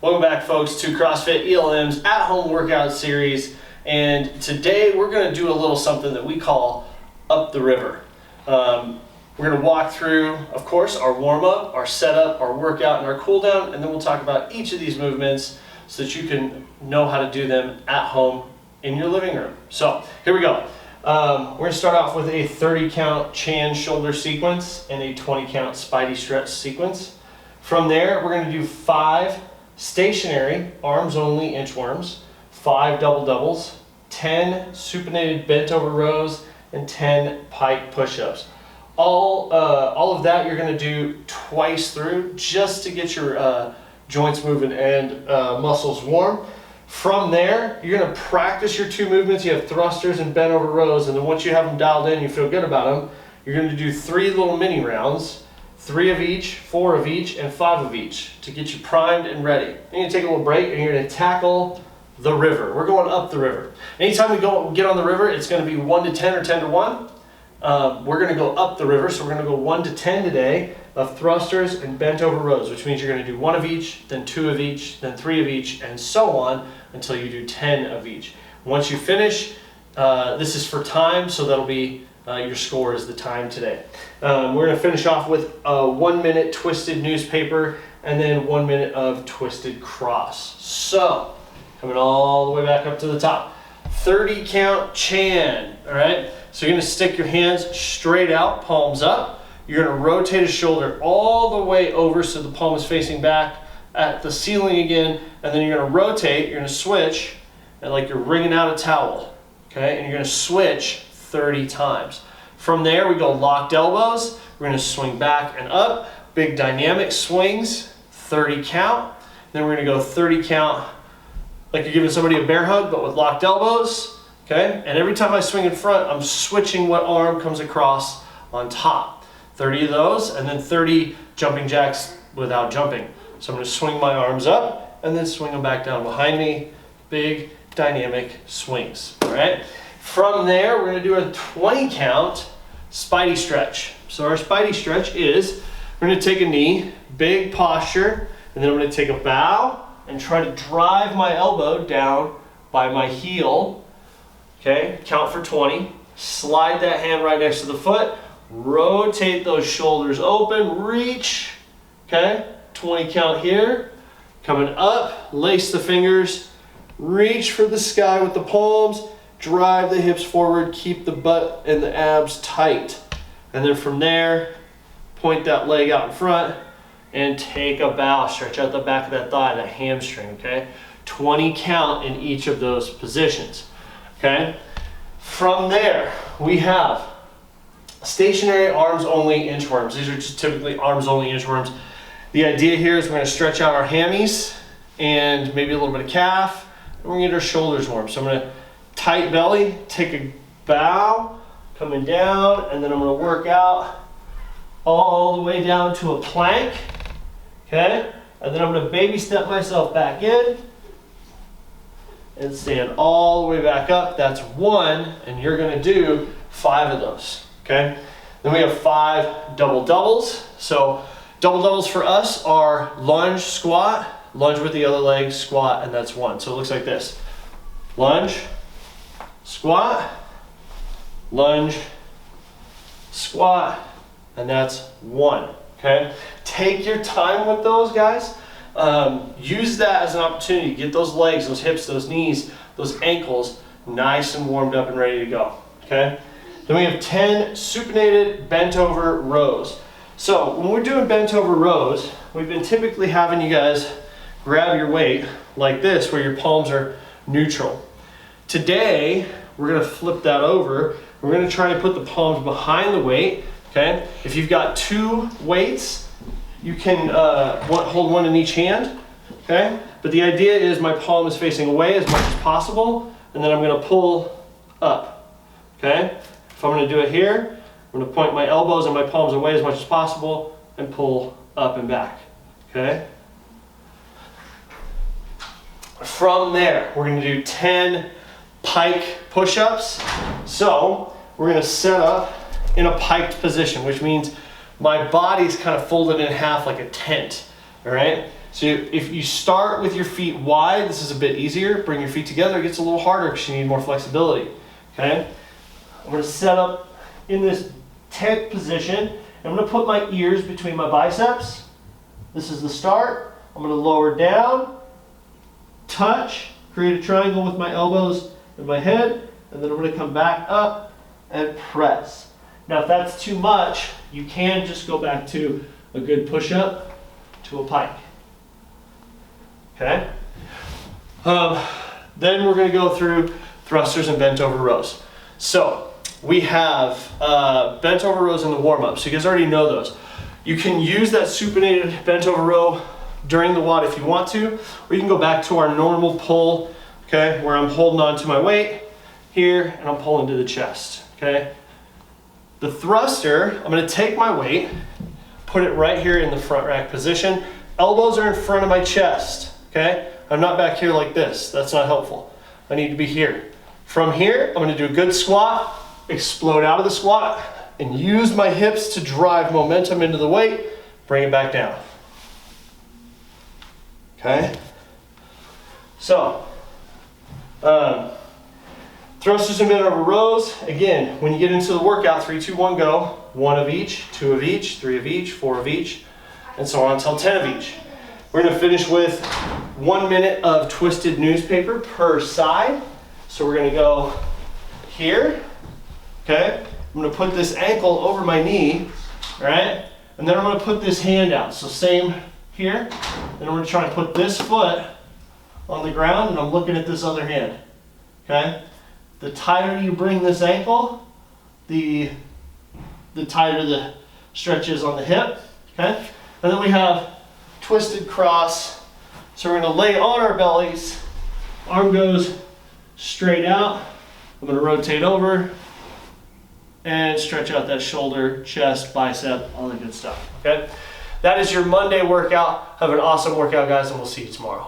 Welcome back, folks, to CrossFit ELM's at-home workout series. And today we're going to do a little something that we call Up the River. We're going to walk through, of course, our warm-up, our setup, our workout, and our cool-down, and then we'll talk about each of these movements so that you can know how to do them at home in your living room. So here we go. We're going to start off with a 30 count Chan shoulder sequence and a 20 count Spidey stretch sequence. From there, we're going to do 5 stationary arms only inchworms, 5 double doubles, 10 supinated bent over rows, and 10 pike push-ups. All of that you're going to do twice through just to get your joints moving and muscles warm. From there, you're going to practice your 2 movements. You have thrusters and bent over rows, and then once you have them dialed in, you feel good about them, you're going to do 3 little mini rounds, 3 of each, 4 of each, and 5 of each to get you primed and ready. Then you're going to take a little break and you're going to tackle the river. We're going up the river. Anytime we get on the river, it's going to be 1 to 10 or 10 to 1. We're going to go up the river, so we're going to go 1 to 10 today of thrusters and bent over rows, which means you're going to do 1 of each, then 2 of each, then 3 of each, and so on until you do 10 of each. Once you finish, this is for time, so that'll be your score is the time today. We're going to finish off with a 1 minute twisted newspaper and then 1 minute of twisted cross. So, coming all the way back up to the top. 30 count Chan, all right? So you're going to stick your hands straight out, palms up. You're going to rotate a shoulder all the way over so the palm is facing back at the ceiling again, and then you're going to rotate, you're going to switch, and like you're wringing out a towel, okay? And you're going to switch 30 times. From there, we go locked elbows. We're going to swing back and up, big dynamic swings, 30 count. Then we're going to go 30 count like you're giving somebody a bear hug, but with locked elbows, okay? And every time I swing in front, I'm switching what arm comes across on top. 30 of those, and then 30 jumping jacks without jumping. So I'm going to swing my arms up and then swing them back down behind me. Big dynamic swings, all right? From there, we're going to do a 20 count Spidey stretch. So our Spidey stretch is, we're going to take a knee, big posture, and then I'm going to take a bow and try to drive my elbow down by my heel. Okay, count for 20. Slide that hand right next to the foot. Rotate those shoulders open, reach. Okay, 20 count here. Coming up, lace the fingers, reach for the sky with the palms, drive the hips forward, keep the butt and the abs tight. And then from there, point that leg out in front and take a bow. Stretch out the back of that thigh, that hamstring, okay? 20 count in each of those positions, okay? From there, we have stationary arms only inchworms. These are just typically arms only inchworms. The idea here is we're going to stretch out our hammies and maybe a little bit of calf. And we're going to get our shoulders warm. So I'm going to tight belly, take a bow, coming down, and then I'm going to work out all the way down to a plank. Okay? And then I'm going to baby step myself back in and stand all the way back up. That's 1, and you're going to do 5 of those. Okay? Then we have 5 double doubles. So double doubles for us are lunge, squat, lunge with the other leg, squat, and that's 1. So it looks like this. Lunge, squat, lunge, squat, and that's 1. Okay? Take your time with those, guys. Use that as an opportunity to get those legs, those hips, those knees, those ankles nice and warmed up and ready to go. Okay? Then we have 10 supinated bent over rows. So when we're doing bent over rows, we've been typically having you guys grab your weight like this where your palms are neutral. Today, we're going to flip that over. We're going to try to put the palms behind the weight. Okay? If you've got 2 weights, you can hold 1 in each hand. Okay? But the idea is my palm is facing away as much as possible, and then I'm going to pull up. Okay? If I'm going to do it here, I'm going to point my elbows and my palms away as much as possible and pull up and back. Okay? From there, we're going to do 10 pike push-ups. So we're going to set up in a piked position, which means my body's kind of folded in half like a tent. All right? So if you start with your feet wide, this is a bit easier. Bring your feet together, it gets a little harder because you need more flexibility. Okay? I'm going to set up in this tent position. I'm going to put my ears between my biceps. This is the start. I'm going to lower down, touch, create a triangle with my elbows and my head, and then I'm going to come back up and press. Now if that's too much, you can just go back to a good push-up to a pike. Okay? Then we're going to go through thrusters and bent over rows. So we have bent over rows in the warm-up, so you guys already know those. You can use that supinated bent over row during the WOD if you want to, or you can go back to our normal pull, okay, where I'm holding on to my weight here and I'm pulling to the chest, okay? The thruster, I'm going to take my weight, put it right here in the front rack position. Elbows are in front of my chest, okay? I'm not back here like this. That's not helpful. I need to be here. From here, I'm going to do a good squat, explode out of the squat, and use my hips to drive momentum into the weight, bring it back down. Okay? So, thrusters and bent over rows. Again, when you get into the workout, 3, 2, 1, go. 1 of each, 2 of each, 3 of each, 4 of each, and so on until 10 of each. We're going to finish with 1 minute of twisted newspaper per side. So we're going to go here, okay? I'm going to put this ankle over my knee, all right? And then I'm going to put this hand out. So same here. Then I'm going to try and put this foot on the ground, and I'm looking at this other hand, okay? The tighter you bring this ankle, the tighter the stretch is on the hip, okay? And then we have twisted cross. So we're going to lay on our bellies. Arm goes straight out. I'm going to rotate over and stretch out that shoulder, chest, bicep, all the good stuff, okay? That is your Monday workout. Have an awesome workout, guys, and we'll see you tomorrow.